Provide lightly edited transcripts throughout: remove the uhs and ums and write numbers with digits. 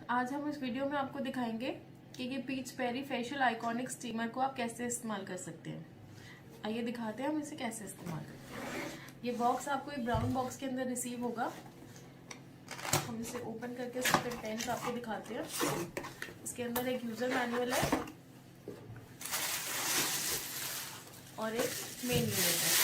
आज हम इस वीडियो में आपको दिखाएंगे कि ये peach perry facial iconic steamer को आप कैसे इस्तेमाल कर सकते हैं। आइए दिखाते हैं हम इसे कैसे इस्तेमाल करते हैं। ये बॉक्स आपको एक ब्राउन बॉक्स के अंदर रिसीव होगा। हम इसे ओपन करके इसका कंटेंट आपको दिखाते हैं। इसके अंदर एक यूजर मैनुअल है और एक मेन यूनिट है।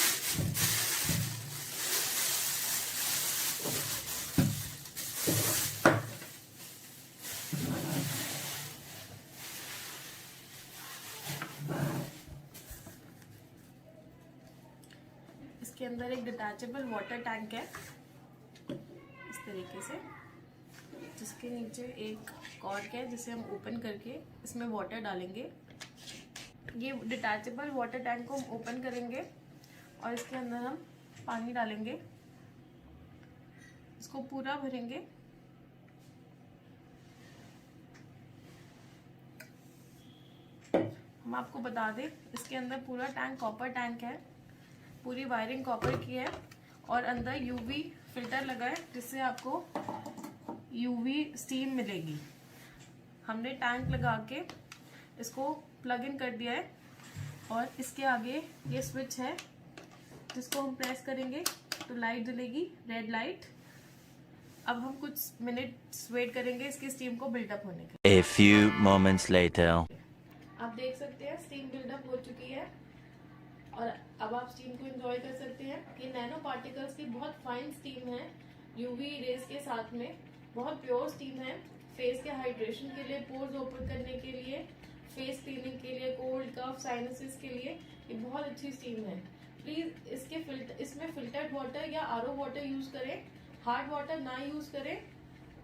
इसके अंदर एक डिटैचेबल वाटर टैंक है इस तरीके से, जिसके नीचे एक कॉर्क है जिसे हम ओपन करके इसमें वाटर डालेंगे। ये डिटैचेबल वाटर टैंक को हम ओपन करेंगे और इसके अंदर हम पानी डालेंगे, इसको पूरा भरेंगे। हम आपको बता दें, इसके अंदर पूरा टैंक कॉपर टैंक है, पूरी वायरिंग कॉपर की है और अंदर यूवी फिल्टर लगा है जिससे आपको यूवी स्टीम मिलेगी। हमने टैंक लगा के इसको प्लग इन कर दिया है और इसके आगे ये स्विच है जिसको हम प्रेस करेंगे तो लाइट जलेगी, रेड लाइट। अब हम कुछ मिनट्स वेट करेंगे इसकी स्टीम को बिल्डअप होने के। A few moments later. आप देख सकते हैं स्टीम बिल्डअप हो चुकी है और अब आप स्टीम को एंजॉय कर सकते हैं। ये नैनो पार्टिकल्स की बहुत फाइन स्टीम है, यूवी रेज के साथ में बहुत प्योर स्टीम है। फेस के हाइड्रेशन के लिए, पोर्स ओपन करने के लिए, फेस क्लीनिंग के लिए, कोल्ड कफ साइनसिस के लिए ये बहुत अच्छी स्टीम है। प्लीज इसमें फिल्टर्ड वाटर या आरओ वाटर यूज करें, हार्ड वाटर ना यूज करें,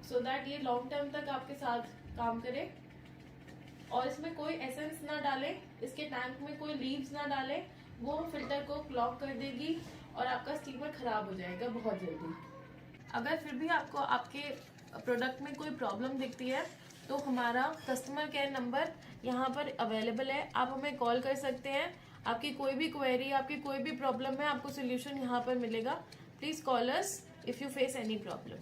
सो दैट ये लॉन्ग टर्म तक आपके साथ काम करे। और इसमें कोई एसेंस ना डालें, इसके टैंक में कोई लीव्स ना डालें, वो फिल्टर को क्लॉग कर देगी और आपका स्टीमर खराब हो जाएगा बहुत जल्दी। अगर फिर भी आपको आपके प्रोडक्ट में कोई प्रॉब्लम दिखती है तो हमारा कस्टमर केयर नंबर यहाँ पर अवेलेबल है, आप हमें कॉल कर सकते हैं। आपकी कोई भी क्वेरी, आपकी कोई भी प्रॉब्लम है, आपको सोल्यूशन यहाँ पर मिलेगा। Please call us if you face any problem.